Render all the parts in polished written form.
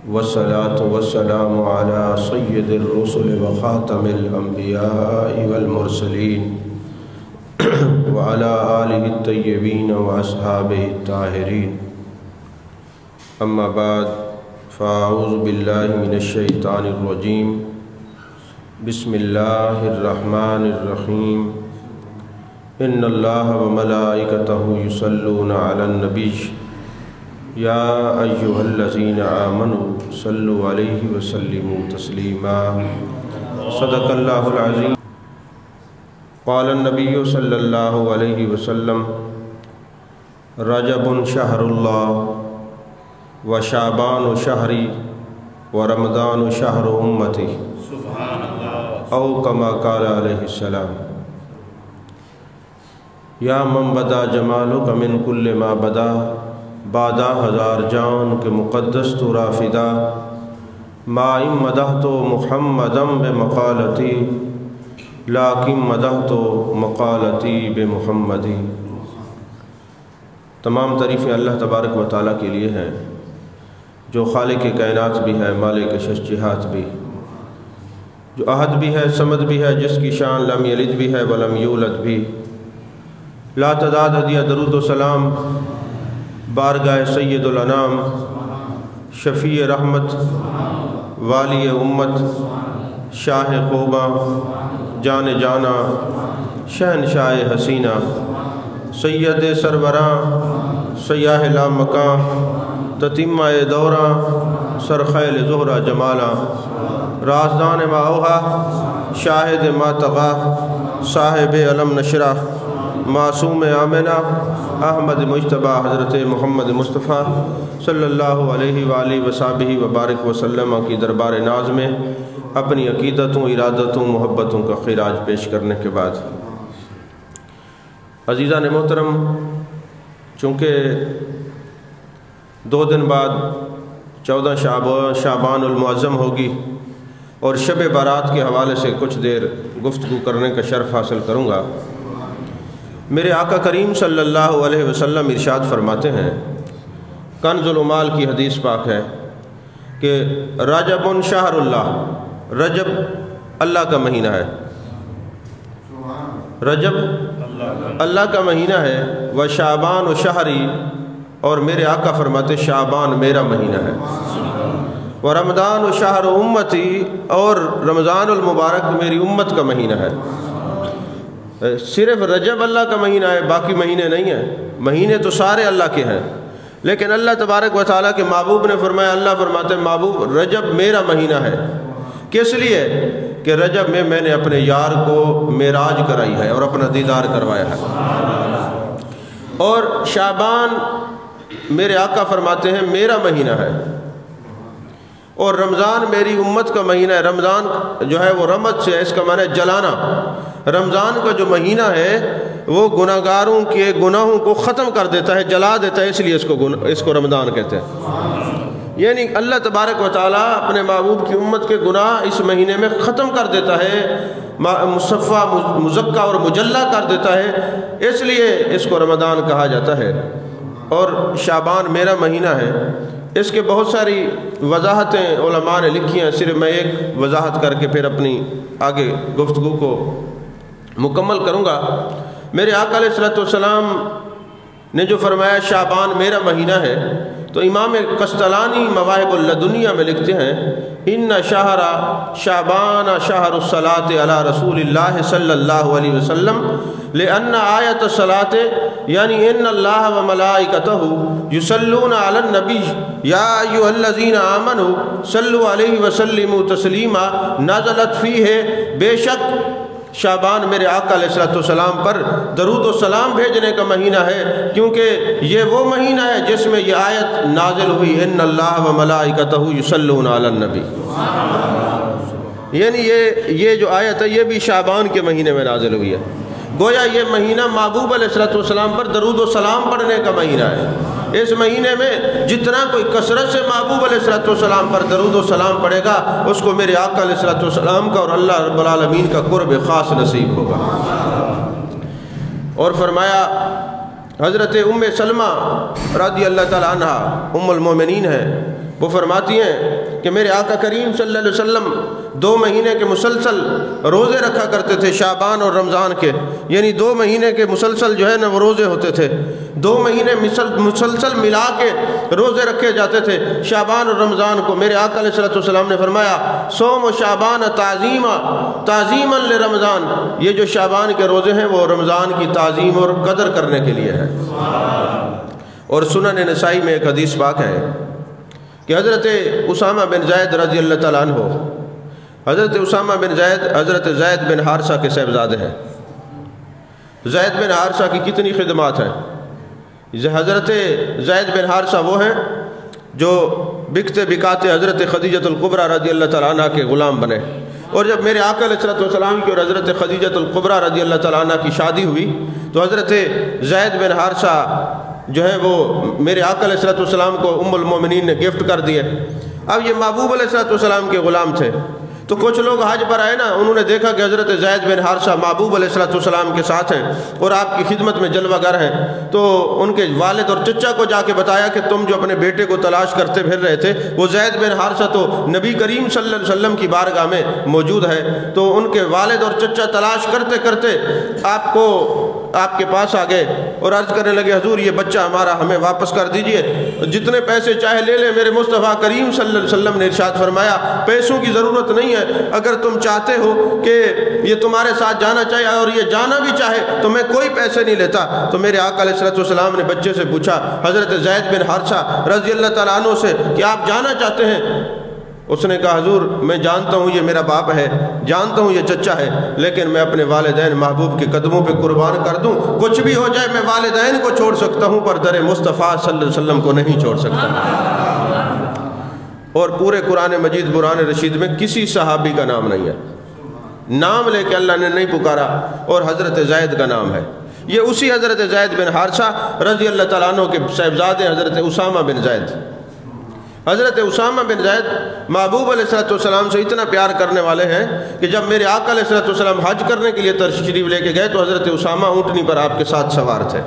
والصلاة والسلام على سید الرسل وخاتم الانبیاء والمرسلین وعلى آلہ الطیبین واصحابہ الطاہرین اما بعد فاعوذ باللہ من الشیطان الرجیم بسم اللہ الرحمن الرحیم ان اللہ وملائکتہ یصلون علی النبی یا ایہا الذین آمنوا صلوا علیہ وسلموا تسلیما صدق اللہ العظیم قال النبی صلی اللہ علیہ وسلم رجب شہر اللہ و شعبان شہری و رمضان شہر امتی او کما قال علیہ السلام یا من بدا جمالک من کل ما بدا بادا ہزار جان کے مقدس تو رافدہ ما ام مدحت محمدم بمقالتی لیکن مدحت مقالتی بمحمدی۔ تمام تعریفیں اللہ تبارک و تعالیٰ کے لیے ہیں جو خالق کائنات بھی ہے، مالک شجاعت بھی، جو احد بھی ہے، صمد بھی ہے، جس کی شان لم یلد بھی ہے ولم یولد بھی۔ لا تعداد ہدیہ درود و سلام بارگاہ سید الانام، شفیع رحمت، والی امت، شاہ خوباں، جان جانا، شہنشاہ حسینہ، سید سروراں، سیاہ لامکاں، تتمہ دوراں، سرخیل زہرہ جمالاں، رازدان ما اوہا، شاہد ما تغا، صاحب علم نشرہ، معصوم آمنہ، احمد مجتبہ حضرت محمد مصطفیٰ صلی اللہ علیہ وآلہ وصحبہ وبارک وسلم کی دربار ناز میں اپنی عقیدتوں، ارادتوں، محبتوں کا خراج پیش کرنے کے بعد عزیزان محترم، چونکہ 2 دن بعد 14 شعبان المعظم ہوگی اور شب بارات کے حوالے سے کچھ دیر گفتگو کرنے کا شرف حاصل کروں گا۔ میرے آقا کریم صلی اللہ علیہ وسلم ارشاد فرماتے ہیں، کنز المال کی حدیث پاک ہے کہ رجب شہر اللہ، رجب اللہ کا مہینہ ہے، رجب اللہ کا مہینہ ہے، و شعبان و شہری، اور میرے آقا فرماتے شعبان میرا مہینہ ہے، و رمضان و شہر امتی، اور رمضان المبارک میری امت کا مہینہ ہے۔ صرف رجب اللہ کا مہینہ ہے، باقی مہینے نہیں ہیں، مہینے تو سارے اللہ کے ہیں، لیکن اللہ تبارک و تعالیٰ کے محبوب نے فرمایا، اللہ فرماتے ہیں محبوب رجب میرا مہینہ ہے۔ کس لیے؟ کہ رجب میں نے اپنے یار کو معراج کرائی ہے اور اپنا دیدار کروایا ہے، اور شعبان میرے آقا فرماتے ہیں میرا مہینہ ہے، اور رمضان میری امت کا مہینہ ہے۔ رمضان جو ہے وہ رمض سے ہے، اس کا معنی ہے جلانا۔ رمضان کا جو مہینہ ہے وہ گناہگاروں کے گناہوں کو ختم کر دیتا ہے، جلا دیتا ہے، اس لیے اس کو رمضان کہتے ہیں۔ یعنی اللہ تبارک و تعالیٰ اپنے محبوب کی امت کے گناہ اس مہینے میں ختم کر دیتا ہے، مصفہ، مزکہ اور مجلہ کر دیتا ہے، اس لیے اس کو رمضان کہا جاتا ہے۔ اور شعبان میرا مہینہ ہے، اس کے بہت ساری وضاحتیں علماء نے لکھی ہیں، صرف میں ایک وضاحت کر کے پھر اپنی آگے گفتگو کو مکمل کروں گا۔ میرے آقا علیہ السلام نے جو فرمایا شعبان میرا مہینہ ہے، تو امام قسطلانی مواہب اللدنیہ میں لکھتے ہیں، ان شہر شعبان شہر الصلاۃ علی رسول اللہ صلی اللہ علیہ وسلم لأن آیت الصلاۃ یعنی ان اللہ و ملائکتہ یصلون علی النبی یا ایھا الذین آمنوا صلوا علیہ وسلموا تسلیما نزلت فیہ، بے شک شعبان میرے آقا علیہ السلام پر درود و سلام بھیجنے کا مہینہ ہے، کیونکہ یہ وہ مہینہ ہے جس میں یہ آیت نازل ہوئی، ان اللہ و ملائکتہ یصلون علی النبی۔ یعنی یہ جو آیت ہے یہ بھی شعبان کے مہینے میں نازل ہوئی ہے، گویا یہ مہینہ محبوب علیہ السلام پر درود و سلام پڑھنے کا مہینہ ہے۔ اس مہینے میں جتنا کوئی کثرت سے محبوب علیہ السلام پر درود و سلام پڑھے گا، اس کو میرے آقا علیہ السلام کا اور اللہ رب العالمین کا قرب خاص نصیب ہوگا۔ اور فرمایا حضرت ام سلمہ رضی اللہ تعالی عنہ ام المومنین ہے، وہ فرماتی ہیں کہ میرے آقا کریم صلی اللہ علیہ وسلم 2 مہینے کے مسلسل روزے رکھا کرتے تھے، شعبان اور رمضان کے، یعنی 2 مہینے کے مسلسل جو ہے نا وہ روزے ہوتے تھے، 2 مہینے مسلسل ملا کے روزے رکھے جاتے تھے شعبان اور رمضان کو۔ میرے آقا علیہ السلام نے فرمایا صوم و شعبان تعظیما لرمضان، یہ جو شعبان کے روزے ہیں وہ رمضان کی تعظیم اور قدر کرنے کے لیے ہے۔ اور سنن نسائی میں ایک حدیث پاک ہے کہ حضرت اسامہ بن زید رضی اللہ تعالیٰ عنہ، حضرت اسامہ بن زید حضرت زید بن حارثہ کے صاحبزادے ہیں۔ زید بن حارثہ کی کتنی خدمات ہیں۔ حضرت زید بن حارثہ وہ ہیں جو بکتے بکاتے حضرت خدیجۃ الکبریٰ رضی اللہ تعالیٰ عنہ کے غلام بنے، اور جب میرے آقا علیہ السلام کی اور حضرت خدیجۃ الکبریٰ رضی اللہ تعالیٰ عنہ کی شادی ہوئی تو حضرت زید بن حارثہ جو ہے وہ میرے آقا علیہ السلام کو ام المومنین نے گفٹ کر دیے۔ اب یہ محبوب علیہ السلام کے غلام تھے، تو کچھ لوگ حج پر آئے نا، انہوں نے دیکھا کہ حضرت زید بن حارثہ محبوب علیہ السلام کے ساتھ ہیں اور آپ کی خدمت میں جلوہ گر ہیں، تو ان کے والد اور چچا کو جا کے بتایا کہ تم جو اپنے بیٹے کو تلاش کرتے پھر رہے تھے وہ زید بن حارثہ تو نبی کریم صلی اللہ علیہ وسلم کی بارگاہ میں موجود ہے۔ تو ان کے والد اور چچا تلاش کرتے کرتے آپ کے پاس آ گئے اور عرض کرنے لگے حضور یہ بچہ ہمارا ہمیں واپس کر دیجئے، جتنے پیسے چاہے لے لیں۔ میرے مصطفیٰ کریم صلی اللہ علیہ وسلم نے ارشاد فرمایا پیسوں کی ضرورت نہیں ہے، اگر تم چاہتے ہو کہ یہ تمہارے ساتھ جانا چاہیے اور یہ جانا بھی چاہے تو میں کوئی پیسے نہیں لیتا۔ تو میرے آقا علیہ السلام نے بچے سے پوچھا حضرت زید بن حارثہ رضی اللہ تعالیٰ عنہ سے کہ آپ جانا چاہتے ہیں؟ اس نے کہا حضور میں جانتا ہوں یہ میرا باپ ہے، جانتا ہوں یہ چچا ہے، لیکن میں اپنے والدین محبوب کے قدموں پہ قربان کر دوں، کچھ بھی ہو جائے میں والدین کو چھوڑ سکتا ہوں پر در مصطفیٰ صلی اللہ علیہ وسلم کو نہیں چھوڑ سکتا۔ اور پورے قرآن مجید قرآن رشید میں کسی صحابی کا نام نہیں ہے، نام لے کے اللہ نے نہیں پکارا، اور حضرت زید کا نام ہے۔ یہ اسی حضرت زید بن حارثہ رضی اللہ تعالیٰ عنہ کے صاحبزادے حضرت اسامہ بن زید۔ حضرت اسامہ بن زید محبوب علیہ السلام سے اتنا پیار کرنے والے ہیں کہ جب میرے آقا علیہ السلام حج کرنے کے لیے تشریف لے کے گئے تو حضرت اسامہ اونٹنی پر آپ کے ساتھ سوار تھے۔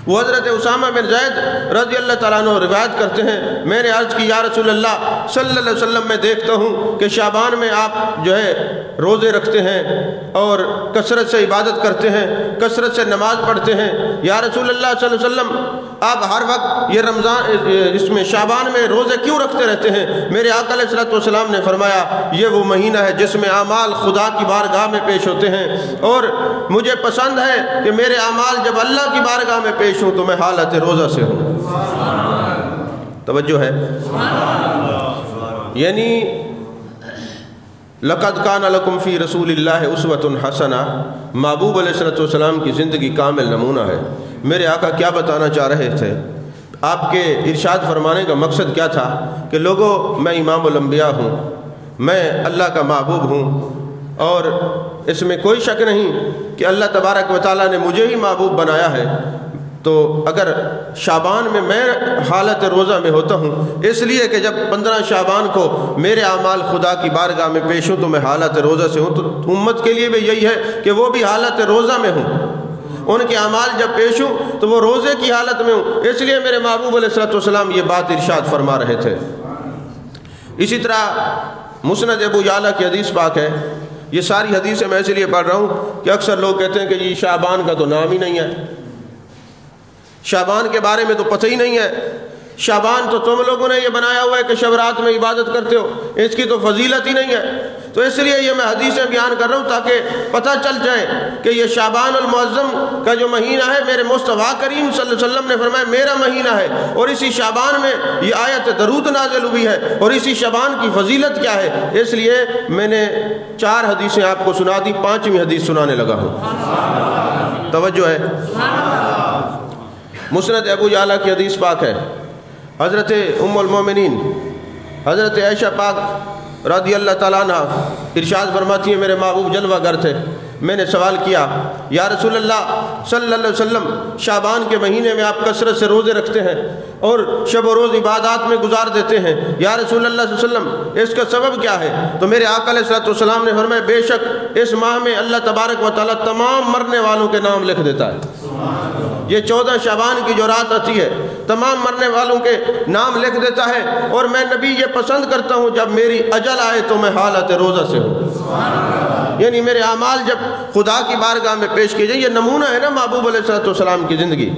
وہ حضرت اسامہ بن زید رضی اللہ تعالیٰ عنہ روایت کرتے ہیں میں نے عرض کی یا رسول اللہ صلی اللہ علیہ وسلم میں دیکھتا ہوں کہ شعبان میں آپ جو ہے روزے رکھتے ہیں اور کثرت سے عبادت کرتے ہیں، کثرت سے نماز پڑھتے ہیں، یا رسول اللہ صلی اللہ علیہ وسلم آپ ہر وقت یہ رمضان اس میں شعبان میں روزے کیوں رکھتے رہتے ہیں؟ میرے آقا علیہ السلام نے فرمایا یہ وہ مہینہ ہے جس میں اعمال خدا کی بارگاہ میں پیش ہوتے ہیں، اور مجھے پسند ہے کہ میرے اعمال جب اللہ کی بارگاہ میں پیش ہوں تو میں حالت روزہ سے ہوں۔ توجہ ہے، یعنی لقد کان لکم فی رسول اللہ اسوۃ حسنہ، محبوب علیہ السلام کی زندگی کامل نمونہ ہے۔ میرے آقا کیا بتانا چاہ رہے تھے؟ آپ کے ارشاد فرمانے کا مقصد کیا تھا کہ لوگوں میں امام الانبیاء ہوں، میں اللہ کا محبوب ہوں، اور اس میں کوئی شک نہیں کہ اللہ تبارک و تعالیٰ نے مجھے ہی محبوب بنایا ہے۔ تو اگر شعبان میں میں حالت روزہ میں ہوتا ہوں اس لیے کہ جب 15 شعبان کو میرے اعمال خدا کی بارگاہ میں پیش ہوں تو میں حالت روزہ سے ہوں، تو امت کے لیے بھی یہی ہے کہ وہ بھی حالت روزہ میں ہوں، ان کے اعمال جب پیش ہوں تو وہ روزے کی حالت میں ہوں۔ اس لیے میرے محبوب علیہ السلام یہ بات ارشاد فرما رہے تھے۔ اسی طرح مسند ابو یعلا کی حدیث پاک ہے، یہ ساری حدیثیں میں اس لیے پڑھ رہا ہوں کہ اکثر لوگ کہتے ہیں کہ یہ شعبان کا تو نام ہی نہیں ہے، شعبان کے بارے میں تو پتہ ہی نہیں ہے، شعبان تو تم لوگوں نے یہ بنایا ہوا ہے کہ شب رات میں عبادت کرتے ہو، اس کی تو فضیلت ہی نہیں ہے۔ تو اس لیے یہ میں حدیثیں بیان کر رہا ہوں تاکہ پتہ چل جائے کہ یہ شعبان المعظم کا جو مہینہ ہے میرے مصطفیٰ کریم صلی اللہ علیہ وسلم نے فرمایا میرا مہینہ ہے، اور اسی شعبان میں یہ آیت درود نازل ہوئی ہے، اور اسی شعبان کی فضیلت کیا ہے۔ اس لیے میں نے 4 حدیثیں آپ کو سنا دی، 5ویں حدیث سنانے لگا ہوں۔ توجہ ہے، مسند ابو یعلا کی حدیث پاک ہے، حضرت ام المومنین حضرت عائشہ پاک رضی اللہ تعالیٰ عنہ ارشاد فرماتی ہیں میرے محبوب جلوہ گر تھے، میں نے سوال کیا یا رسول اللہ صلی اللہ علیہ وسلم شعبان کے مہینے میں آپ کثرت سے روزے رکھتے ہیں اور شب و روز عبادات میں گزار دیتے ہیں، یا رسول اللہ صلی اللہ علیہ وسلم اس کا سبب کیا ہے؟ تو میرے آقا علیہ السلام نے فرمایا بے شک اس ماہ میں اللہ تبارک و تعالیٰ تمام مرنے والوں کے نام لکھ دیتا ہے۔ یہ 14 شعبان کی جو رات آتی ہے تمام مرنے والوں کے نام لکھ دیتا ہے، اور میں نبی یہ پسند کرتا ہوں جب میری اجل آئے تو میں حالت روزہ سے ہوں، یعنی میرے اعمال جب خدا کی بارگاہ میں پیش کیے جائیں۔ یہ نمونہ ہے نا محبوب علیہ السلام کی زندگی۔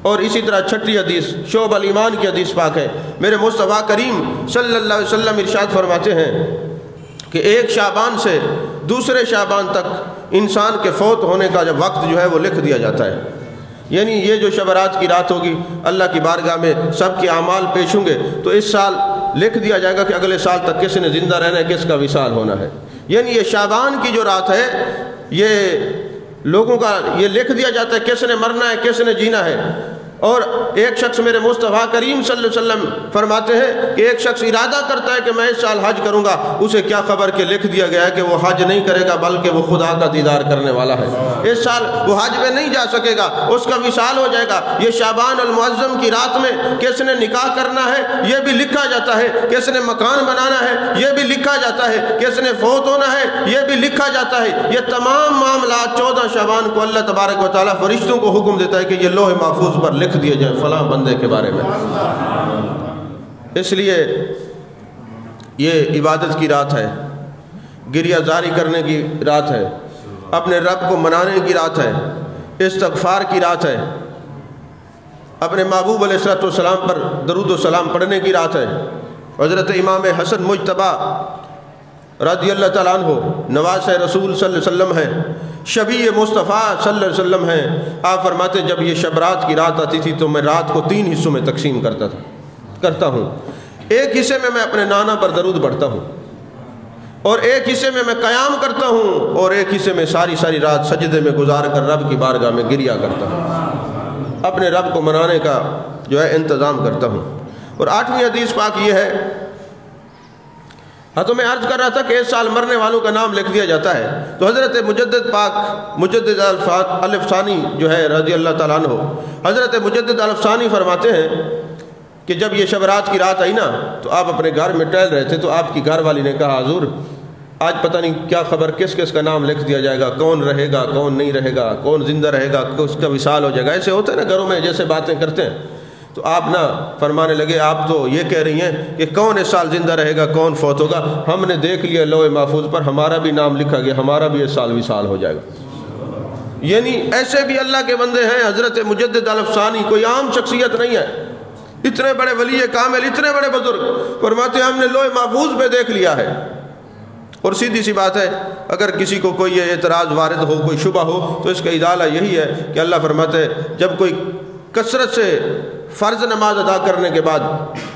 اور اسی طرح چھٹی حدیث شعب الایمان کی حدیث پاک ہے، میرے مصطفیٰ کریم صلی اللہ علیہ وسلم ارشاد فرماتے ہیں کہ ایک شعبان سے دوسرے شعبان تک انسان کے فوت ہونے کا جب وقت جو ہے وہ لکھ دیا جاتا ہے، یعنی یہ جو شب برات کی رات ہوگی اللہ کی بارگاہ میں سب کے اعمال پیش ہوں گے تو اس سال لکھ دیا جائے گا کہ اگلے سال تک کس نے زندہ رہنا ہے، کس کا وصال ہونا ہے۔ یعنی یہ شعبان کی جو رات ہے یہ لوگوں کا یہ لکھ دیا جاتا ہے کس نے مرنا ہے، کس نے جینا ہے۔ اور ایک شخص میرے مصطفیٰ کریم صلی اللہ علیہ وسلم فرماتے ہیں کہ ایک شخص ارادہ کرتا ہے کہ میں اس سال حج کروں گا، اسے کیا خبر کہ لکھ دیا گیا ہے کہ وہ حج نہیں کرے گا بلکہ وہ خدا کا دیدار کرنے والا ہے، اس سال وہ حج میں نہیں جا سکے گا، اس کا وصال ہو جائے گا۔ یہ شعبان المعظم کی رات میں کس نے نکاح کرنا ہے یہ بھی لکھا جاتا ہے، کس نے مکان بنانا ہے یہ بھی لکھا جاتا ہے، کس نے فوت ہونا ہے یہ بھی لکھا جاتا ہے۔ یہ تمام معاملات 14 شعبان کو اللہ تبارک و تعالیٰ فرشتوں کو حکم دیتا ہے کہ یہ لوح محفوظ پر لکھ دیے جائے فلاں بندے کے بارے میں۔ اس لیے یہ عبادت کی رات ہے، گریہ زاری کرنے کی رات ہے، اپنے رب کو منانے کی رات ہے، استغفار کی رات ہے، اپنے محبوب علیہ السلام پر درود و سلام پڑھنے کی رات ہے۔ حضرت امام حسن مجتبیٰ رضی اللہ تعالیٰ عنہ نواز رسول صلی اللہ علیہ وسلم ہے، شبیہ مصطفیٰ صلی اللہ علیہ وسلم ہیں۔ آپ فرماتے ہیں جب یہ شب رات کی رات آتی تھی تو میں رات کو 3 حصوں میں تقسیم کرتا ہوں۔ ایک حصے میں اپنے نانا پر درود پڑھتا ہوں، اور ایک حصے میں قیام کرتا ہوں، اور ایک حصے میں ساری رات سجدے میں گزار کر رب کی بارگاہ میں گریہ کرتا ہوں، اپنے رب کو منانے کا جو ہے انتظام کرتا ہوں۔ اور 8ویں حدیث پاک یہ ہے، ہاں تو میں عرض کر رہا تھا کہ اس سال مرنے والوں کا نام لکھ دیا جاتا ہے، تو حضرت مجدد پاک مجدد الفسانی جو ہے رضی اللہ تعالیٰ عنہ، حضرت مجدد الفسانی فرماتے ہیں کہ جب یہ شب رات کی رات آئی نا تو آپ اپنے گھر میں ٹہل رہے تھے، تو آپ کی گھر والی نے کہا حضور آج پتہ نہیں کیا خبر کس کا نام لکھ دیا جائے گا، کون رہے گا کون نہیں رہے گا، کون زندہ رہے گا اس کا وصال ہو جائے گا۔ ایسے ہوتے ہیں نا گھروں میں جیسے باتیں کرتے ہیں، تو آپ نہ فرمانے لگے آپ تو یہ کہہ رہی ہیں کہ کون اس سال زندہ رہے گا کون فوت ہوگا، ہم نے دیکھ لیا لوح محفوظ پر ہمارا بھی نام لکھا گیا، ہمارا بھی اس سال وصال ہو جائے گا۔ یعنی ایسے بھی اللہ کے بندے ہیں۔ حضرت مجدد الفسانی کوئی عام شخصیت نہیں ہے، اتنے بڑے ولی کامل، اتنے بڑے بزرگ، فرماتے ہیں ہم نے لوح محفوظ پہ دیکھ لیا ہے۔ اور سیدھی سی بات ہے اگر کسی کو کوئی اعتراض وارد ہو، کوئی شبہ ہو، تو اس کا ازالہ یہی ہے کہ اللہ فرماتے ہیں جب کوئی کثرت سے فرض نماز ادا کرنے کے بعد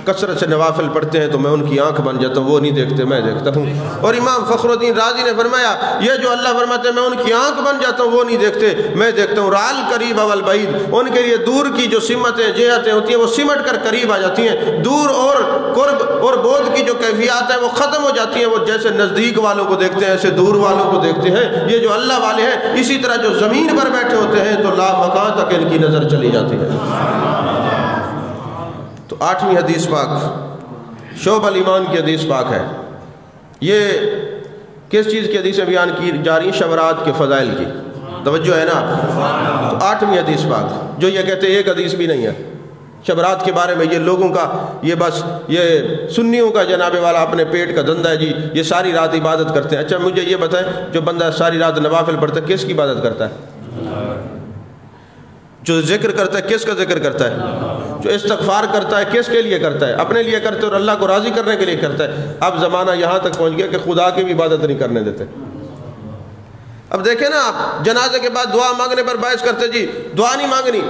کثرت سے نوافل پڑھتے ہیں تو میں ان کی آنکھ بن جاتا ہوں، وہ نہیں دیکھتے میں دیکھتا ہوں۔ اور امام فخر الدین رازی نے فرمایا یہ جو اللہ فرماتے ہیں میں ان کی آنکھ بن جاتا ہوں، وہ نہیں دیکھتے میں دیکھتا ہوں۔ رال قریب اول بعید، ان کے لیے دور کی جو سمتیں جہتیں ہوتی ہیں وہ سمٹ کر قریب آ جاتی ہیں، دور اور قرب اور بعد کی جو کیفیات ہیں وہ ختم ہو جاتی ہیں۔ وہ جیسے نزدیک والوں کو دیکھتے ہیں ایسے دور والوں کو دیکھتے ہیں، یہ جو اللہ والے ہیں اسی طرح جو زمین پر بیٹھے ہوتے ہیں تو لا مکان تک ان کی نظر چلی جاتی ہے۔ تو 8ویں حدیث پاک شعب الایمان کی حدیث پاک ہے۔ یہ کس چیز کی حدیثیں بیان کی جا رہی ہیں؟ شب رات کے فضائل کی، توجہ ہے نا۔ تو 8ویں حدیث پاک جو یہ کہتے ہیں ایک حدیث بھی نہیں ہے شب رات کے بارے میں، یہ لوگوں کا یہ بس یہ سنیوں کا جناب والا اپنے پیٹ کا دندہ ہے جی، یہ ساری رات عبادت کرتے ہیں۔ اچھا مجھے یہ بتائیں جو بندہ ساری رات نوافل پڑھتا ہے کس کی عبادت کرتا ہے؟ جو ذکر کرتا ہے کس کا ذکر کرتا ہے؟ جو استغفار کرتا ہے کس کے لیے کرتا ہے؟ اپنے لیے کرتے اور اللہ کو راضی کرنے کے لیے کرتا ہے۔ اب زمانہ یہاں تک پہنچ گیا کہ خدا کی بھی عبادت نہیں کرنے دیتے۔ اب دیکھیں نا آپ جنازے کے بعد دعا مانگنے پر باعث کرتے جی دعا نہیں مانگنی۔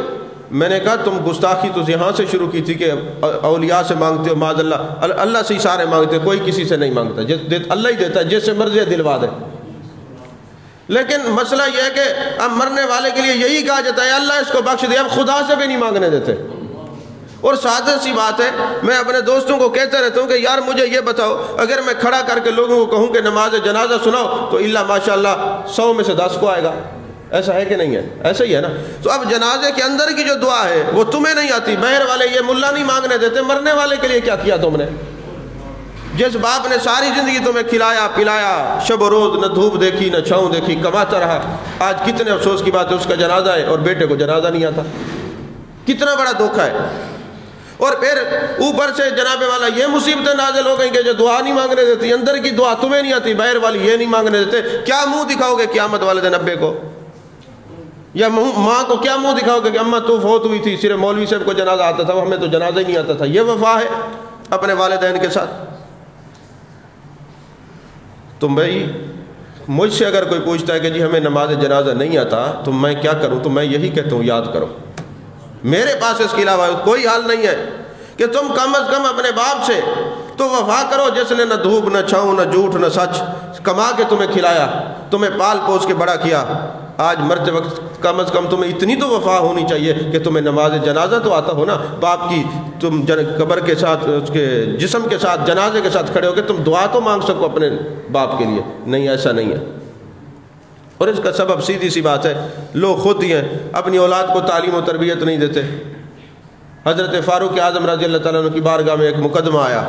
میں نے کہا تم گستاخی تو یہاں سے شروع کی تھی کہ اولیاء سے مانگتے ہو، معاذ اللہ سے ہی سارے مانگتے، کوئی کسی سے نہیں مانگتا، اللہ ہی دیتا ہے جس سے مرضی دلوا دے۔ لیکن مسئلہ یہ ہے کہ اب مرنے والے کے لیے یہی کہا جاتا ہے اللہ اس کو بخش دے، اب خدا سے بھی نہیں مانگنے دیتے۔ اور سادہ سی بات ہے، میں اپنے دوستوں کو کہتا رہتا ہوں کہ یار مجھے یہ بتاؤ اگر میں کھڑا کر کے لوگوں کو کہوں کہ نماز جنازہ سناؤ تو اللہ ماشاءاللہ 100 میں سے 10 کو آئے گا، ایسا ہے کہ نہیں ہے؟ ایسا ہی ہے نا۔ تو اب جنازے کے اندر کی جو دعا ہے وہ تمہیں نہیں آتی، بہر والے یہ ملا نہیں مانگنے دیتے، مرنے والے کے لیے کیا کیا تم نے؟ جس باپ نے ساری زندگی تمہیں کھلایا پلایا، شب و روز نہ دھوپ دیکھی نہ چھاؤں دیکھی، کماتا رہا، آج کتنے افسوس کی بات ہے اس کا جنازہ ہے اور بیٹے کو جنازہ نہیں آتا، کتنا بڑا دھوکہ ہے۔ اور پھر اوپر سے جناب والا یہ مصیبتیں نازل ہو گئیں کہ جو دعا نہیں مانگنے دیتی، اندر کی دعا تمہیں نہیں آتی، باہر والی یہ نہیں مانگنے دیتے، کیا منہ دکھاؤ گے قیامت والے دن ابے کو یا ماں کو؟ کیا منہ دکھاؤ گے کہ اماں تو فوت ہوئی تھی، صرف مولوی صاحب کو جنازہ آتا تھا، ہمیں تو جنازہ ہی نہیں آتا تھا؟ یہ وفا ہے اپنے والدین کے ساتھ؟ تم بھائی مجھ سے اگر کوئی پوچھتا ہے کہ جی ہمیں نماز جنازہ نہیں آتا تو میں کیا کروں، تو میں یہی کہتا ہوں یاد کرو، میرے پاس اس کے علاوہ کوئی حال نہیں ہے کہ تم کم از کم اپنے باپ سے تو وفا کرو جس نے نہ دھوپ نہ چھاؤں نہ جھوٹ نہ سچ کما کے تمہیں کھلایا، تمہیں پال پوس کے بڑا کیا، آج مرتے وقت کم از کم تمہیں اتنی تو وفا ہونی چاہیے کہ تمہیں نماز جنازہ تو آتا ہو نا، باپ کی تم قبر کے ساتھ اس کے جسم کے ساتھ جنازے کے ساتھ کھڑے ہو کے تم دعا تو مانگ سکو اپنے باپ کے لیے، نہیں ایسا نہیں ہے۔ اور اس کا سبب سیدھی سی بات ہے، لوگ خود ہی ہیں اپنی اولاد کو تعلیم و تربیت نہیں دیتے۔ حضرت فاروق اعظم رضی اللہ تعالیٰ عنہ کی بارگاہ میں ایک مقدمہ آیا،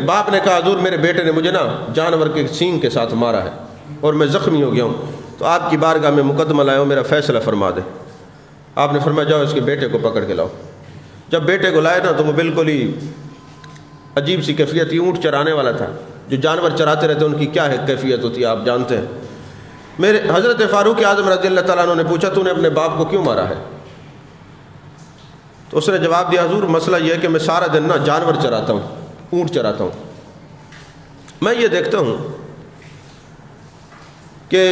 باپ نے کہا حضور میرے بیٹے نے مجھے نا جانور کے سینگ کے ساتھ مارا ہے اور میں زخمی ہو گیا ہوں، تو آپ کی بارگاہ میں مقدمہ لایا ہوں، میرا فیصلہ فرما دے۔ آپ نے فرمایا جاؤ اس کے بیٹے کو پکڑ کے لاؤ۔ جب بیٹے کو لائے نا تو وہ بالکل ہی عجیب سی کیفیت تھی، اونٹ چرانے والا تھا، جو جانور چراتے رہتے ان کی کیا ہے کیفیت ہوتی ہے آپ جانتے ہیں۔ میرے حضرت فاروق اعظم رضی اللہ تعالیٰ عنہ نے پوچھا تو نے اپنے باپ کو کیوں مارا ہے؟ تو اس نے جواب دیا حضور مسئلہ یہ ہے کہ میں سارا دن نا جانور چراتا ہوں، اونٹ چراتا ہوں، میں یہ دیکھتا ہوں کہ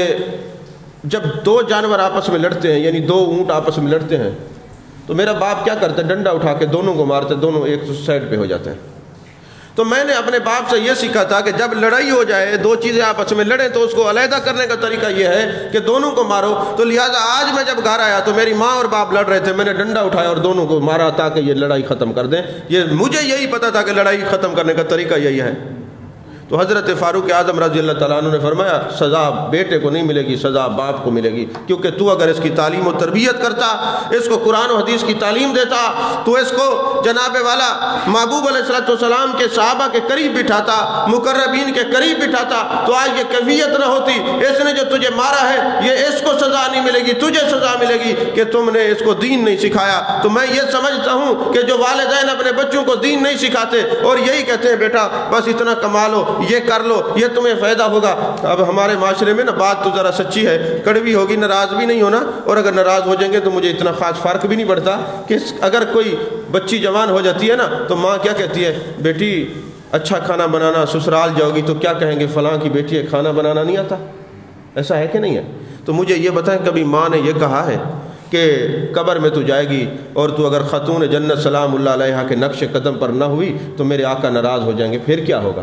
جب دو جانور آپس میں لڑتے ہیں، یعنی دو اونٹ آپس میں لڑتے ہیں، تو میرا باپ کیا کرتا ہے ڈنڈا اٹھا کے دونوں کو مارتے، دونوں ایک سائڈ پہ ہو جاتے ہیں۔ تو میں نے اپنے باپ سے یہ سیکھا تھا کہ جب لڑائی ہو جائے، دو چیزیں آپس میں لڑیں تو اس کو علیحدہ کرنے کا طریقہ یہ ہے کہ دونوں کو مارو۔ تو لہٰذا آج میں جب گھر آیا تو میری ماں اور باپ لڑ رہے تھے، میں نے ڈنڈا اٹھایا اور دونوں کو مارا تاکہ یہ لڑائی ختم کر دیں۔ یہ مجھے یہی پتا تھا کہ لڑائی ختم کرنے کا طریقہ یہی ہے۔ تو حضرت فاروق اعظم رضی اللہ تعالیٰ عنہ نے فرمایا سزا بیٹے کو نہیں ملے گی، سزا باپ کو ملے گی، کیونکہ تو اگر اس کی تعلیم و تربیت کرتا، اس کو قرآن و حدیث کی تعلیم دیتا، تو اس کو جناب والا محبوب علیہ السلام کے صحابہ کے قریب بٹھاتا، مقربین کے قریب بٹھاتا، تو آج یہ کیفیت نہ ہوتی۔ اس نے جو تجھے مارا ہے یہ اس کو سزا نہیں ملے گی، تجھے سزا ملے گی کہ تم نے اس کو دین نہیں سکھایا۔ تو میں یہ سمجھتا ہوں کہ جو والدین اپنے بچوں کو دین نہیں سکھاتے اور یہی کہتے ہیں بیٹا بس اتنا کما لو، یہ کر لو، یہ تمہیں فائدہ ہوگا۔ اب ہمارے معاشرے میں نا بات تو ذرا سچی ہے، کڑوی ہوگی، ناراض بھی نہیں ہونا، اور اگر ناراض ہو جائیں گے تو مجھے اتنا خاص فرق بھی نہیں پڑتا کہ اگر کوئی بچی جوان ہو جاتی ہے نا تو ماں کیا کہتی ہے، بیٹی اچھا کھانا بنانا، سسرال جاؤ گی تو کیا کہیں گے فلاں کی بیٹی ہے کھانا بنانا نہیں آتا، ایسا ہے کہ نہیں ہے؟ تو مجھے یہ بتائیں کبھی ماں نے یہ کہا ہے کہ قبر میں تو جائے گی اور تو اگر خاتون جنت سلام اللہ علیہا کے نقش قدم پر نہ ہوئی تو میرے آقا ناراض ہو جائیں گے، پھر کیا ہوگا؟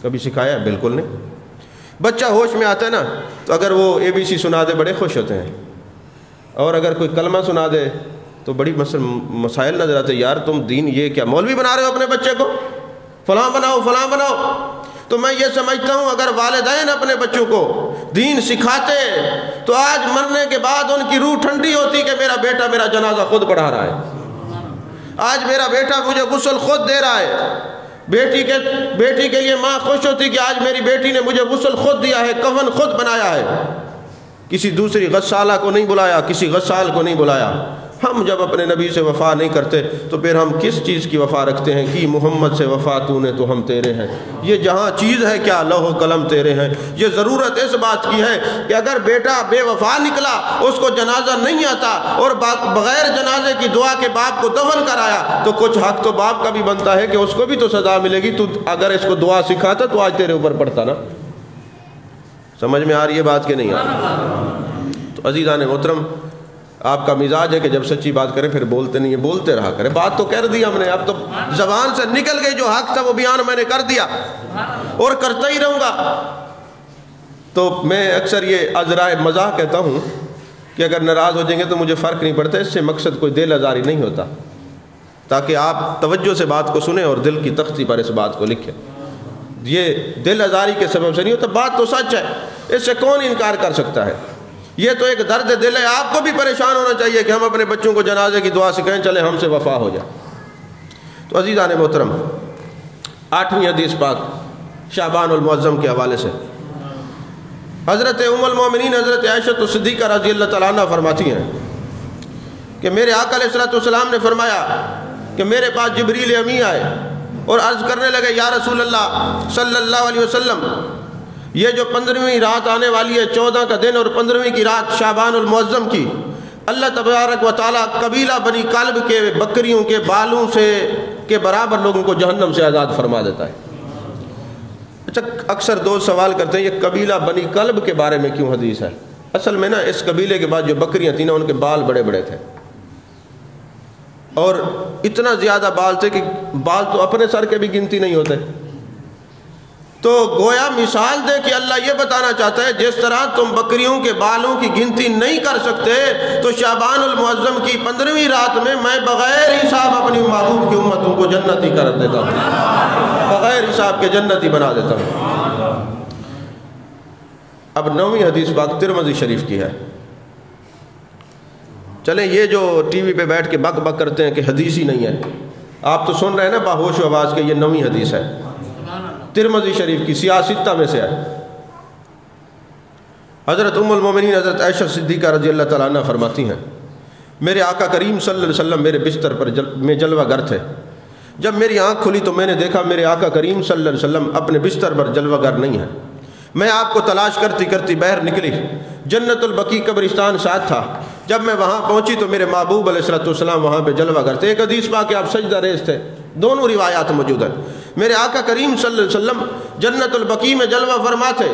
کبھی سکھایا ہے؟ بالکل نہیں۔ بچہ ہوش میں آتا ہے نا تو اگر وہ ABC سنا دے بڑے خوش ہوتے ہیں، اور اگر کوئی کلمہ سنا دے تو بڑی مسائل نظر آتے ہیں، یار تم دین یہ کیا مولوی بنا رہے ہو اپنے بچے کو، فلاں بناؤ فلاں بناؤ۔ تو میں یہ سمجھتا ہوں اگر والدین اپنے بچوں کو دین سکھاتے تو آج مرنے کے بعد ان کی روح ٹھنڈی ہوتی کہ میرا بیٹا میرا جنازہ خود پڑھا رہا ہے، آج میرا بیٹا مجھے غسل خود دے رہا ہے۔ بیٹی کے لیے ماں خوش ہوتی کہ آج میری بیٹی نے مجھے غسل خود دیا ہے، کفن خود بنایا ہے، کسی دوسری غسالہ کو نہیں بلایا، کسی غسال کو نہیں بلایا۔ ہم جب اپنے نبی سے وفا نہیں کرتے تو پھر ہم کس چیز کی وفا رکھتے ہیں؟ کہ محمد سے وفا تو نے تو ہم تیرے ہیں، یہ جہاں چیز ہے کیا لوح و قلم تیرے ہیں۔ یہ ضرورت اس بات کی ہے کہ اگر بیٹا بے وفا نکلا، اس کو جنازہ نہیں آتا اور بغیر جنازے کی دعا کے باپ کو دفن کرایا، تو کچھ حق تو باپ کا بھی بنتا ہے کہ اس کو بھی تو سزا ملے گی۔ تو اگر اس کو دعا سکھاتا تو آج تیرے اوپر پڑتا نا۔ سمجھ میں آ رہی ہے بات کہ نہیں آ رہی؟ تو عزیزان محترم، آپ کا مزاج ہے کہ جب سچی بات کریں پھر بولتے نہیں ہیں، بولتے رہا کریں۔ بات تو کر دی ہم نے، اب تو زبان سے نکل گئی، جو حق تھا وہ بیان میں نے کر دیا اور کرتا ہی رہوں گا۔ تو میں اکثر یہ عذرائے مزاح کہتا ہوں کہ اگر ناراض ہو جائیں گے تو مجھے فرق نہیں پڑتا، اس سے مقصد کوئی دل آزاری نہیں ہوتا، تاکہ آپ توجہ سے بات کو سنیں اور دل کی تختی پر اس بات کو لکھیں۔ یہ دل آزاری کے سبب سے نہیں ہوتا، بات تو سچ ہے، اس سے کون انکار کر سکتا ہے؟ یہ تو ایک درد دل ہے، آپ کو بھی پریشان ہونا چاہیے کہ ہم اپنے بچوں کو جنازے کی دعا سکھائیں، چلے ہم سے وفا ہو جائے۔ تو عزیزان محترم، 8ویں حدیث پاک شعبان المعظم کے حوالے سے حضرت ام المومنین حضرت عائشہ صدیقہ رضی اللہ تعالیٰ عنہ فرماتی ہیں کہ میرے آقا علیہ السلام نے فرمایا کہ میرے پاس جبریل امی آئے اور عرض کرنے لگے یا رسول اللہ صلی اللہ علیہ وسلم، یہ جو 15ویں رات آنے والی ہے، 14 کا دن اور 15ویں کی رات شعبان المعظم کی، اللہ تبارک و تعالیٰ قبیلہ بنی کلب کے بکریوں کے بالوں سے کے برابر لوگوں کو جہنم سے آزاد فرما دیتا ہے۔ اچھا، اکثر دوست سوال کرتے ہیں یہ قبیلہ بنی کلب کے بارے میں کیوں حدیث ہے؟ اصل میں نا اس قبیلے کے بعد جو بکریاں تھیں نا ان کے بال بڑے بڑے تھے، اور اتنا زیادہ بال تھے کہ بال تو اپنے سر کے بھی گنتی نہیں ہوتے۔ تو گویا مثال دے کہ اللہ یہ بتانا چاہتا ہے جس طرح تم بکریوں کے بالوں کی گنتی نہیں کر سکتے تو شعبان المعظم کی 15ویں رات میں بغیر حساب اپنی محبوب کی امتوں کو جنتی کر دیتا ہوں، بغیر حساب کے جنتی بنا دیتا ہوں۔ اب 9ویں حدیث پاک ترمذی شریف کی ہے۔ چلیں، یہ جو ٹی وی پہ بیٹھ کے بک بک کرتے ہیں کہ حدیث ہی نہیں ہے، آپ تو سن رہے ہیں نا باہوش و آواز کے، یہ 9ویں حدیث ہے ترمذی شریف کی، سیاستہ میں سے ہے۔ حضرت ام المومنین حضرت عائشہ صدیقہ رضی اللہ تعالیٰ عنہ فرماتی ہیں میرے آقا کریم صلی اللہ علیہ وسلم میرے بستر پر میں جلوہ گر تھے۔ جب میری آنکھ کھلی تو میں نے دیکھا میرے آقا کریم صلی اللہ علیہ وسلم اپنے بستر پر جلوہ گر نہیں ہے۔ میں آپ کو تلاش کرتی کرتی باہر نکلی، جنت البقیع قبرستان ساتھ تھا۔ جب میں وہاں پہنچی تو میرے محبوب علیہ السلام وہاں پہ جلوہ گر تھے۔ ایک حدیث پاک کہ آپ سجدہ ریز تھے، دونوں روایات موجود ہیں۔ میرے آقا کریم صلی اللہ علیہ وسلم جنت البقیع میں جلوہ فرما تھے،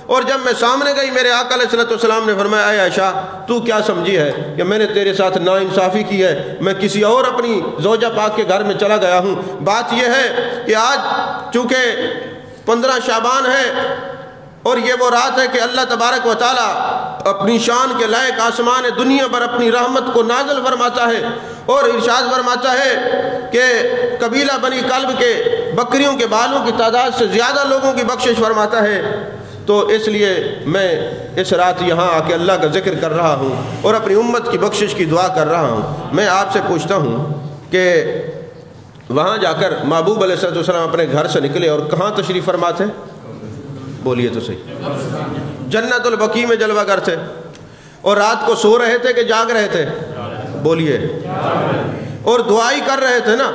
اور جب میں سامنے گئی میرے آقا علیہ السلام نے فرمایا اے عائشہ تو کیا سمجھی ہے کہ میں نے تیرے ساتھ ناانصافی کی ہے، میں کسی اور اپنی زوجہ پاک کے گھر میں چلا گیا ہوں۔ بات یہ ہے کہ آج چونکہ 15 شعبان ہے اور یہ وہ رات ہے کہ اللہ تبارک و تعالیٰ اپنی شان کے لائق آسمان دنیا پر اپنی رحمت کو نازل فرماتا ہے اور ارشاد فرماتا ہے کہ قبیلہ بنی کلب کے بکریوں کے بالوں کی تعداد سے زیادہ لوگوں کی بخشش فرماتا ہے۔ تو اس لیے میں اس رات یہاں آ کے اللہ کا ذکر کر رہا ہوں اور اپنی امت کی بخشش کی دعا کر رہا ہوں۔ میں آپ سے پوچھتا ہوں کہ وہاں جا کر محبوب علیہ السلام اپنے گھر سے نکلے اور کہاں تشریف فرما تھے؟ بولیے تو صحیح۔ جنت البقیع میں جلوہ گر تھے، اور رات کو سو رہے تھے کہ جاگ رہے تھے؟ بولیے۔ اور دعائی کر رہے تھے نا،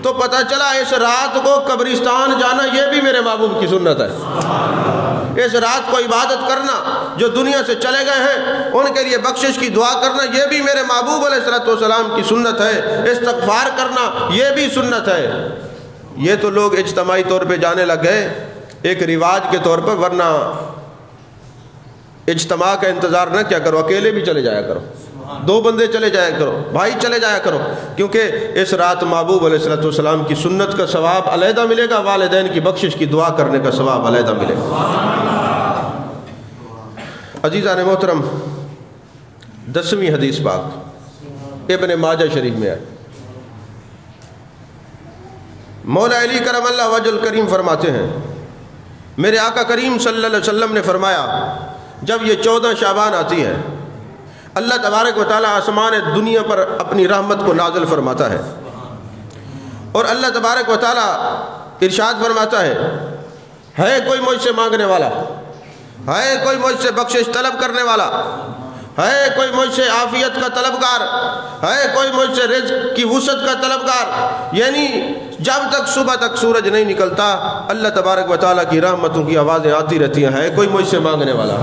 تو پتہ چلا اس رات کو قبرستان جانا یہ بھی میرے محبوب کی سنت ہے۔ اس رات کو عبادت کرنا، جو دنیا سے چلے گئے ہیں ان کے لیے بخشش کی دعا کرنا یہ بھی میرے محبوب علیہ السلام کی سنت ہے۔ استغفار کرنا یہ بھی سنت ہے۔ یہ تو لوگ اجتماعی طور پہ جانے لگ گئے ایک رواج کے طور پر، ورنہ اجتماع کا انتظار نہ کیا کرو، اکیلے بھی چلے جایا کرو، 2 بندے چلے جایا کرو، بھائی چلے جایا کرو، کیونکہ اس رات محبوب علیہ السلام کی سنت کا ثواب علیحدہ ملے گا، والدین کی بخشش کی دعا کرنے کا ثواب علیحدہ ملے گا۔ عزیزان محترم، 10ویں حدیث پاک ابن ماجہ شریف میں ہے۔ مولا علی کرم اللہ وجہ الکریم فرماتے ہیں میرے آقا کریم صلی اللہ علیہ وسلم نے فرمایا جب یہ 14 شعبان آتی ہے اللہ تبارک و تعالیٰ آسمان دنیا پر اپنی رحمت کو نازل فرماتا ہے، اور اللہ تبارک و تعالیٰ ارشاد فرماتا ہے کوئی مجھ سے مانگنے والا، ہے کوئی مجھ سے بخشش طلب کرنے والا، ہے کوئی مجھ سے عافیت کا طلبگار، ہے کوئی مجھ سے رزق کی وسعت کا طلبگار۔ یعنی جب تک صبح تک سورج نہیں نکلتا اللہ تبارک و تعالیٰ کی رحمتوں کی آوازیں آتی رہتی ہیں، ہے کوئی مجھ سے مانگنے والا،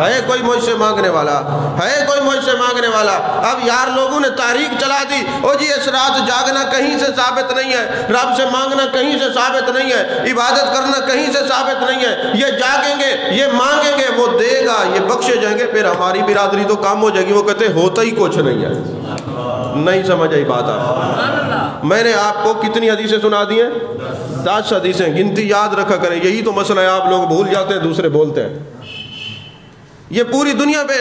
ہے کوئی مجھ سے مانگنے والا، ہے کوئی مجھ سے مانگنے والا۔ اب یار لوگوں نے تاریخ چلا دی، او جی اس رات جاگنا کہیں سے ثابت نہیں ہے، رب سے مانگنا کہیں سے ثابت نہیں ہے، عبادت کرنا کہیں سے ثابت نہیں ہے، یہ جاگیں گے، یہ مانگیں گے، وہ دے گا، یہ بخشے جائیں گے۔ پھر ہماری برادری تو کام ہو جائے گی، وہ کہتے ہوتا ہی کچھ نہیں ہے۔ نہیں سمجھ آئی بات آپ؟ میں نے آپ کو کتنی حدیثیں سنا دی ہیں؟ 10 حدیثیں، گنتی یاد رکھا کریں۔ یہی تو مسئلہ ہے، آپ لوگ بھول جاتے ہیں، دوسرے بولتے ہیں۔ یہ پوری دنیا پہ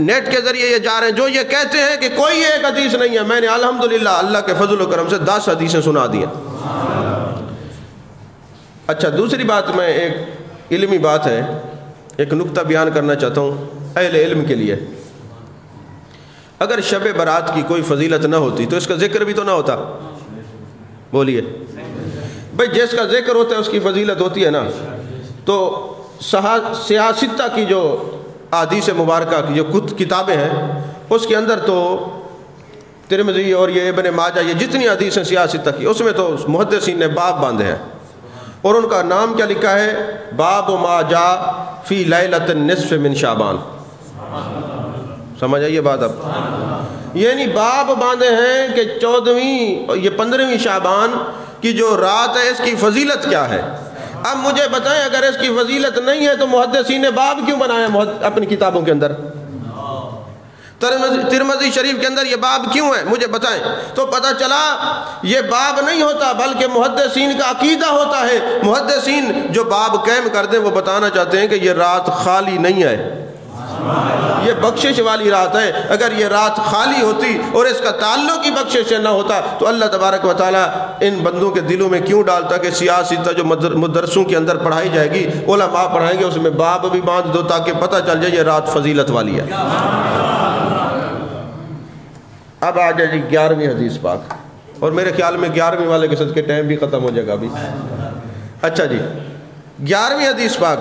نیٹ کے ذریعے یہ جا رہے ہیں جو یہ کہتے ہیں کہ کوئی ایک حدیث نہیں ہے، میں نے الحمدللہ اللہ کے فضل و کرم سے 10 حدیثیں سنا دی ہیں۔ اچھا، دوسری بات میں ایک علمی بات ہے، ایک نقطہ بیان کرنا چاہتا ہوں اہل علم کے لیے۔ اگر شب برات کی کوئی فضیلت نہ ہوتی تو اس کا ذکر بھی تو نہ ہوتا۔ بولیے بھئی، جس کا ذکر ہوتا ہے اس کی فضیلت ہوتی ہے نا۔ تو سیاستہ کی جو احادیث مبارکہ کی جو کتابیں ہیں اس کے اندر تو ترمذی اور یہ ابن ماجہ، یہ جتنی حدیثیں سیاست کی، اس میں تو محدثین نے باب باندھے ہیں، اور ان کا نام کیا لکھا ہے؟ باب ما جاء فی لیلۃ النصف من شعبان۔ سمجھ آئیے بات اب؟ یعنی باب باندھے ہیں کہ 14ویں یہ 15ویں شعبان کی جو رات ہے اس کی فضیلت کیا ہے۔ اب مجھے بتائیں اگر اس کی فضیلت نہیں ہے تو محدثین نے باب کیوں بنایا اپنی کتابوں کے اندر؟ ترمذی شریف کے اندر یہ باب کیوں ہے مجھے بتائیں۔ تو پتہ چلا یہ باب نہیں ہوتا بلکہ محدثین کا عقیدہ ہوتا ہے۔ محدثین جو باب قائم کر دیں وہ بتانا چاہتے ہیں کہ یہ رات خالی نہیں ہے، یہ بخشش والی رات ہے۔ اگر یہ رات خالی ہوتی اور اس کا تعلق ہی بخشش سے نہ ہوتا تو اللہ تبارک و تعالیٰ ان بندوں کے دلوں میں کیوں ڈالتا کہ سیاست جو مدرسوں کے اندر پڑھائی جائے گی، علماء پڑھائیں گے، اس میں باب بھی باندھ دو تاکہ پتہ چل جائے یہ رات فضیلت والی ہے۔ اب آ جائے جی 11ویں حدیث پاک، اور میرے خیال میں 11ویں والے کے صدقے ٹائم بھی ختم ہو جائے گا ابھی۔ اچھا جی 11ویں حدیث پاک،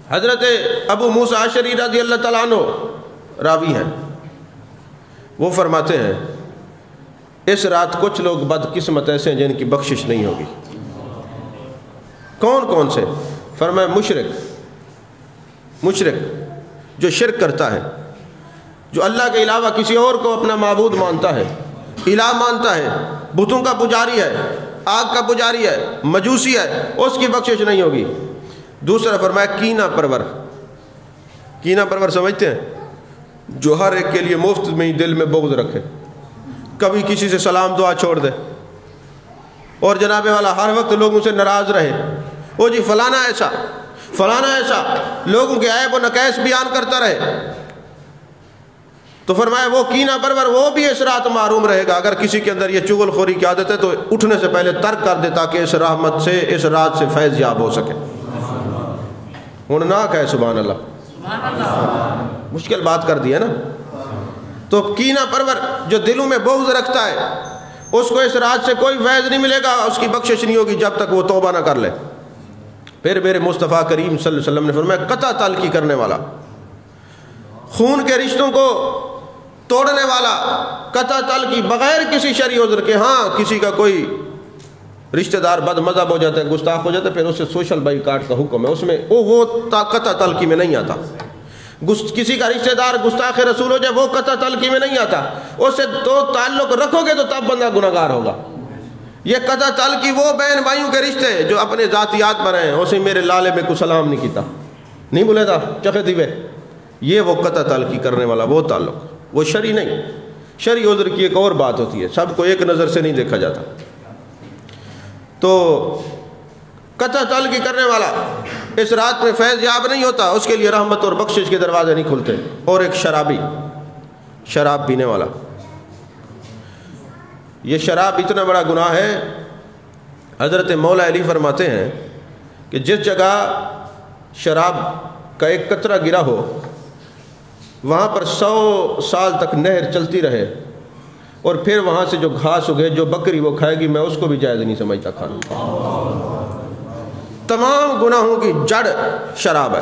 حضرت ابو موسیٰ اشعری رضی اللہ تعالیٰ عنہ راوی ہیں، وہ فرماتے ہیں اس رات کچھ لوگ بدقسمت ایسے ہیں جن کی بخشش نہیں ہوگی۔ کون کون سے؟ فرمایا مشرک جو شرک کرتا ہے، جو اللہ کے علاوہ کسی اور کو اپنا معبود مانتا ہے، الہ مانتا ہے، بتوں کا پجاری ہے، آگ کا پجاری ہے، مجوسی ہے، اس کی بخشش نہیں ہوگی۔ دوسرا فرمایا کینہ پرور سمجھتے ہیں؟ جو ہر ایک کے لیے مفت میں ہی دل میں بغض رکھے، کبھی کسی سے سلام دعا چھوڑ دے، اور جناب والا ہر وقت لوگوں سے ناراض رہے، وہ جی فلانا ایسا لوگوں کے عیب و نقائص بیان کرتا رہے۔ تو فرمایا وہ کینہ پرور وہ بھی اس رات محروم رہے گا۔ اگر کسی کے اندر یہ چغل خوری کی عادت ہے تو اٹھنے سے پہلے ترک کر دے تاکہ اس رحمت سے اس رات سے فیض یاب ہو سکے۔ ہونناک ہے سبحان اللہ، مشکل بات کر دی ہے نا۔ تو کینہ پرور جو دلوں میں بغض رکھتا ہے اس کو اس رات سے کوئی فیض نہیں ملے گا، اس کی بخشش نہیں ہوگی جب تک وہ توبہ نہ کر لے۔ پھر میرے مصطفیٰ کریم صلی اللہ علیہ وسلم نے فرمایا قطع تعلقی کرنے والا، خون کے رشتوں کو توڑنے والا، قطع تعلقی بغیر کسی شرعی عذر کے، ہاں کسی کا کوئی رشتہ دار بد مذہب ہو جاتا ہے، گستاخ ہو جاتا ہے، پھر اسے سوشل بائیکاٹ کا حکم ہے، اس میں وہ قطع تعلقی میں نہیں آتا۔ کسی کا رشتہ دار گستاخ رسول ہو جائے وہ قطع تعلقی میں نہیں آتا، اس سے تو تعلق رکھو گے تو تب بندہ گناہگار ہوگا۔ یہ قطع تعلقی وہ بہن بھائیوں کے رشتے جو اپنے ذاتیات پر ہیں، اسے میرے لالے میں کو سلام نہیں کیتا، نہیں بولے تھا چکے دیوے، یہ وہ قطع تعلقی کرنے والا وہ تعلق، وہ شرعی نہیں۔ شرعی عذر کی ایک اور بات ہوتی ہے، سب کو ایک نظر سے نہیں دیکھا جاتا۔ تو قطع تعلقی کرنے والا اس رات میں فیض یاب نہیں ہوتا، اس کے لیے رحمت اور بخشش کے دروازے نہیں کھلتے۔ اور ایک شرابی، شراب پینے والا، یہ شراب اتنا بڑا گناہ ہے، حضرت مولا علی فرماتے ہیں کہ جس جگہ شراب کا ایک قطرہ گرا ہو وہاں پر 100 سال تک نہر چلتی رہے اور پھر وہاں سے جو گھاس اگے جو بکری وہ کھائے گی، میں اس کو بھی جائز نہیں سمجھتا کھانا۔ تمام گناہوں کی جڑ شراب ہے۔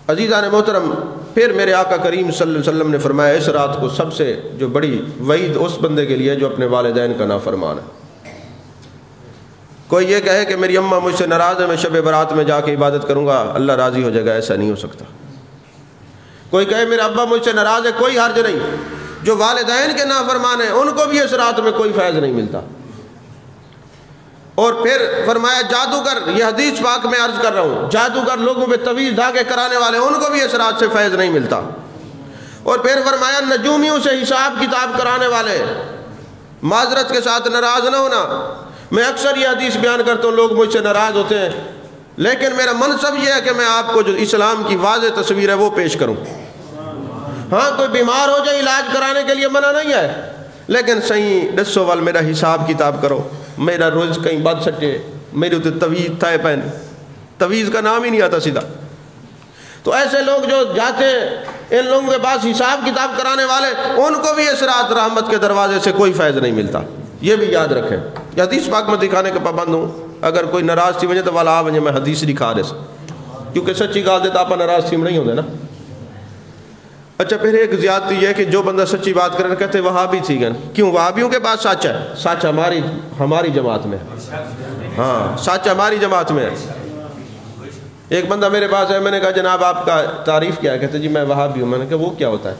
عزیزان محترم، پھر میرے آقا کریم صلی اللہ علیہ وسلم نے فرمایا اس رات کو سب سے جو بڑی وعید اس بندے کے لیے جو اپنے والدین کا نافرمان ہے۔ کوئی یہ کہے کہ میری اماں مجھ سے ناراض ہے، میں شب برات میں جا کے عبادت کروں گا اللہ راضی ہو جائے گا، ایسا نہیں ہو سکتا۔ کوئی کہے میرا ابا مجھ سے ناراض ہے، کوئی حرج نہیں، جو والدین کے نافرمان ہیں ان کو بھی اس رات میں کوئی فیض نہیں ملتا۔ اور پھر فرمایا جادوگر، یہ حدیث پاک میں عرض کر رہا ہوں، جادوگر لوگوں پہ تویز دھاگے کرانے والے ان کو بھی اس رات سے فیض نہیں ملتا۔ اور پھر فرمایا نجومیوں سے حساب کتاب کرانے والے، معذرت کے ساتھ ناراض نہ ہونا، میں اکثر یہ حدیث بیان کرتا ہوں، لوگ مجھ سے ناراض ہوتے ہیں، لیکن میرا منصب یہ ہے کہ میں آپ کو جو اسلام کی واضح تصویر ہے وہ پیش کروں۔ ہاں کوئی بیمار ہو جائے علاج کرانے کے لیے منع نہیں ہے، لیکن صحیح ڈسو وال میرا حساب کتاب کرو، میرا روز کہیں بد سٹے، میرے اتنے تویز تھائے پہن، تویز کا نام ہی نہیں آتا سیدھا۔ تو ایسے لوگ جو جاتے ہیں ان لوگوں کے پاس حساب کتاب کرانے والے، ان کو بھی اس رات رحمت کے دروازے سے کوئی فائدہ نہیں ملتا، یہ بھی یاد رکھیں۔ یہ حدیث پاک میں دکھانے کا پابند ہوں، اگر کوئی ناراض تھی وجہ تو والا آ وجہ میں حدیث دکھا دے، کیونکہ سچی گال دے تو آپ ناراض تھی نہیں ہوتے نا۔ اچھا پھر ایک زیادتی یہ ہے کہ جو بندہ سچی بات کرے کہتے وہابی تھی گن، کیوں وہابیوں کے پاس سچ ہے؟ سچ ہماری جماعت میں، ہاں سچ ہماری جماعت میں ہے۔ ایک بندہ میرے پاس ہے، میں نے کہا جناب آپ کا تعریف کیا ہے؟ کہتے جی میں وہابی ہوں۔ میں نے کہا وہ کیا ہوتا ہے؟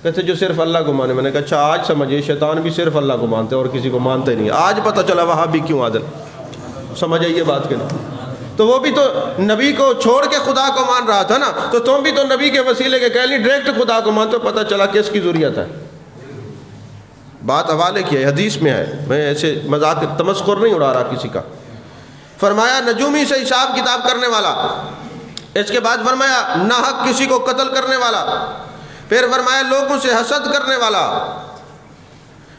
کہتے جو صرف اللہ کو مانے۔ میں نے کہا اچھا آج سمجھے شیطان بھی صرف اللہ کو مانتے اور کسی کو مانتے نہیں، آج پتہ چلا وہابی کیوں عادل، سمجھ آئیے بات کہ نہیں؟ تو وہ بھی تو نبی کو چھوڑ کے خدا کو مان رہا تھا نا، تو تم بھی تو نبی کے وسیلے کے کہہ لی ڈائریکٹ خدا کو مانتے ہو، پتہ چلا کس کی ضروریت ہے۔ بات حوالے کی ہے، حدیث میں ہے، میں ایسے مذاق تمسخر نہیں اڑا رہا کسی کا۔ فرمایا نجومی سے حساب کتاب کرنے والا، اس کے بعد فرمایا ناحق کسی کو قتل کرنے والا، پھر فرمایا لوگوں سے حسد کرنے والا۔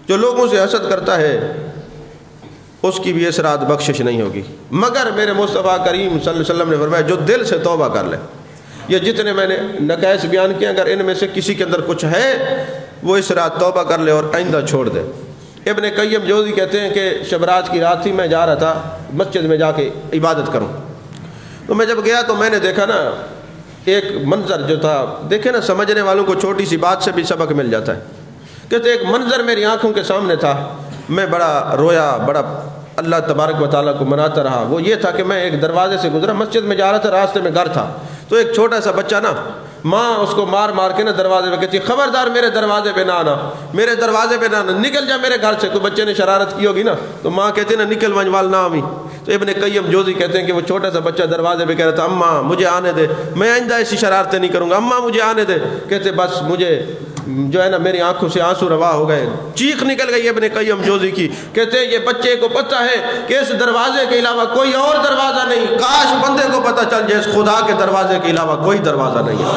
جو لوگوں سے حسد کرتا ہے اس کی بھی اس رات بخشش نہیں ہوگی، مگر میرے مصطفیٰ کریم صلی اللہ علیہ وسلم نے فرمایا جو دل سے توبہ کر لے۔ یہ جتنے میں نے نقائص بیان کیے اگر ان میں سے کسی کے اندر کچھ ہے وہ اس رات توبہ کر لے اور آئندہ چھوڑ دے۔ ابن قیم جوزی کہتے ہیں کہ شبراج کی رات تھی، میں جا رہا تھا مسجد میں جا کے عبادت کروں، تو میں جب گیا تو میں نے دیکھا نا ایک منظر جو تھا، دیکھے نا سمجھنے والوں کو چھوٹی سی بات سے بھی سبق مل جاتا ہے۔ کہتے ایک منظر میری آنکھوں کے سامنے تھا، میں بڑا رویا، بڑا اللہ تبارک و تعالیٰ کو مناتا رہا۔ وہ یہ تھا کہ میں ایک دروازے سے گزرا، مسجد میں جا رہا تھا، راستے میں گھر تھا، تو ایک چھوٹا سا بچہ نا، ماں اس کو مار مار کے نا دروازے پہ کہتی خبردار میرے دروازے پہ نہ آنا، میرے دروازے پہ نہ آنا، نکل جا میرے گھر سے۔ کوئی بچے نے شرارت کی ہوگی نا تو ماں کہتے نا نکل ونجوال نہ آمی۔ تو ابن قیم جوزی کہتے ہیں کہ وہ چھوٹا سا بچہ دروازے پہ کہہ رہا تھا اماں مجھے آنے دے، میں آئندہ ایسی شرارتیں نہیں کروں گا، اماں مجھے آنے دے۔ کہتے بس مجھے جو ہے نا میری آنکھوں سے آنسو روا ہو گئے، چیخ نکل گئی ابن قیم جوزی کی۔ کہتے ہیں یہ بچے کو پتہ ہے کہ اس دروازے کے علاوہ کوئی اور دروازہ نہیں، کاش بندے کو پتہ چل جائے اس خدا کے دروازے کے علاوہ کوئی دروازہ نہیں ہے،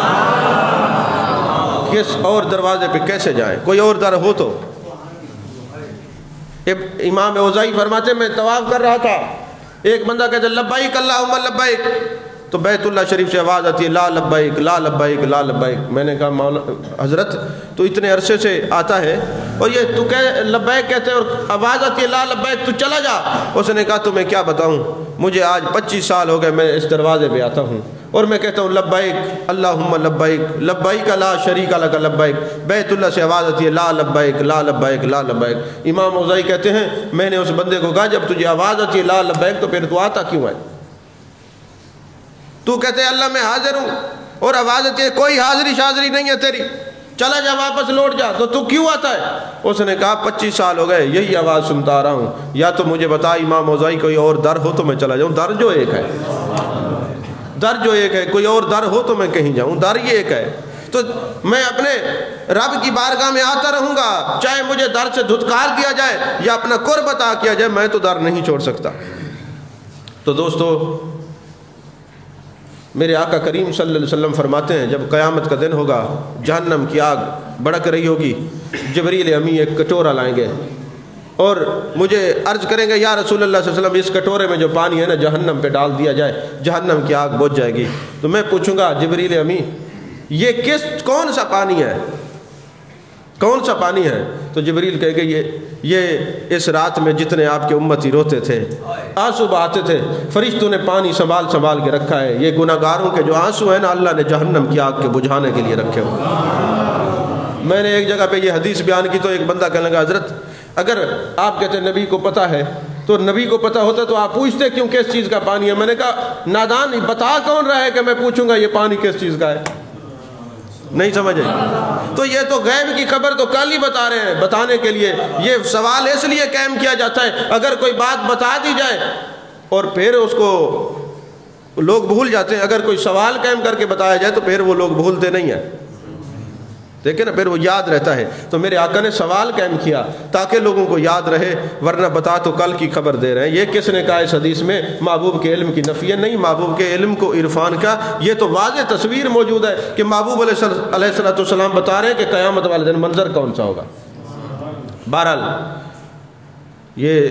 کس اور دروازے پہ کیسے جائیں، کوئی اور در ہو تو۔ امام اوزائی فرماتے میں طواف کر رہا تھا، ایک بندہ کہتے لبیک اللہم لبیک، تو بیت اللہ شریف سے آواز آتی ہے لا لبیک لا لبیک لا لبیک۔ میں نے کہا مولا حضرت تو اتنے عرصے سے آتا ہے اور یہ تو لبیک کہتے ہیں اور آواز آتی ہے لا لبیک، تو چلا جا۔ اس نے کہا تمہیں کیا بتاؤں، مجھے آج 25 سال ہو گئے میں اس دروازے پہ آتا ہوں اور میں کہتا ہوں لبیک اللہم لبیک لبیک لا شریک لک لبیک۔ بیت اللہ سے آواز آتی ہے لا لبیک لا لبیک لا لبیک۔ امام اوزائی کہتے ہیں میں نے اس بندے کو کہا جب تجھے آواز آتی ہے لا لبیک تو پھر تو آتا کیوں ہے؟ تو کہتے ہیں اللہ میں حاضر ہوں اور آواز آتی ہے کوئی حاضری شاضری نہیں ہے تیری، چلا جا واپس لوٹ جا، تو کیوں آتا ہے؟ اس نے کہا 25 سال ہو گئے یہی آواز سنتا آ رہا ہوں، یا تو مجھے بتا امام اوزائی کوئی اور در ہو تو میں چلا جاؤں، در جو ایک ہے، در جو ایک ہے، کوئی اور در ہو تو میں کہیں جاؤں، در یہ ایک ہے۔ تو میں اپنے رب کی بارگاہ میں آتا رہوں گا چاہے مجھے در سے دھتکار دیا جائے یا اپنا قرب عطا کیا جائے، میں تو در نہیں چھوڑ سکتا۔ تو دوستو میرے آقا کریم صلی اللہ علیہ وسلم فرماتے ہیں جب قیامت کا دن ہوگا جہنم کی آگ بھڑک رہی ہوگی، جبریل امی ایک کٹورا لائیں گے اور مجھے عرض کریں گے یا رسول اللہ صلی اللہ علیہ وسلم اس کٹورے میں جو پانی ہے نا جہنم پہ ڈال دیا جائے، جہنم کی آگ بجھ جائے گی۔ تو میں پوچھوں گا جبریل امی یہ کون سا پانی ہے، کون سا پانی ہے؟ تو جبریل کہے گے یہ اس رات میں جتنے آپ کے امتی روتے تھے، آنسو بہاتے تھے، فرشتوں نے پانی سنبھال سنبھال کے رکھا ہے، یہ گناہگاروں کے جو آنسو ہیں نا اللہ نے جہنم کی آگ کے بجھانے کے لیے رکھے ہوئے۔ میں نے ایک جگہ پہ یہ حدیث بیان کی تو ایک بندہ کہنے لگا حضرت اگر آپ کہتے نبی کو پتہ ہے تو نبی کو پتہ ہوتا تو آپ پوچھتے کیوں کس چیز کا پانی ہے؟ میں نے کہا نادان بتا کون رہا ہے کہ میں پوچھوں گا یہ پانی کس چیز کا ہے؟ نہیں سمجھے؟ تو یہ تو غیب کی خبر تو کل ہی بتا رہے ہیں، بتانے کے لیے یہ سوال اس لیے قائم کیا جاتا ہے اگر کوئی بات بتا دی جائے اور پھر اس کو لوگ بھول جاتے ہیں، اگر کوئی سوال قائم کر کے بتایا جائے تو پھر وہ لوگ بھولتے نہیں ہیں، دیکھیں نا پھر وہ یاد رہتا ہے۔ تو میرے آقا نے سوال قائم کیا تاکہ لوگوں کو یاد رہے، ورنہ بتا تو کل کی خبر دے رہے ہیں۔ یہ کس نے کہا اس حدیث میں؟ محبوب کے علم کی نفی نہیں، محبوب کے علم کو عرفان کا یہ تو واضح تصویر موجود ہے کہ محبوب علیہ السلام بتا رہے ہیں کہ قیامت والے دن منظر کون سا ہوگا۔ بہرحال یہ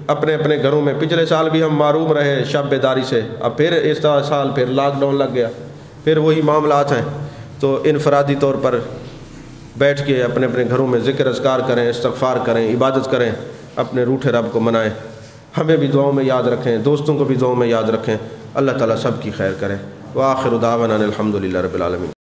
اپنے اپنے گھروں میں، پچھلے سال بھی ہم معروم رہے شب بیداری سے، اب پھر اس سال پھر لاک ڈاؤن لگ گیا، پھر وہی معاملات ہیں۔ تو انفرادی طور پر بیٹھ کے اپنے اپنے گھروں میں ذکر اذکار کریں، استغفار کریں، عبادت کریں، اپنے روٹھے رب کو منائیں، ہمیں بھی دعاؤں میں یاد رکھیں، دوستوں کو بھی دعاؤں میں یاد رکھیں، اللہ تعالیٰ سب کی خیر کرے۔ وآخر دعوانا الحمدللہ رب العالمین۔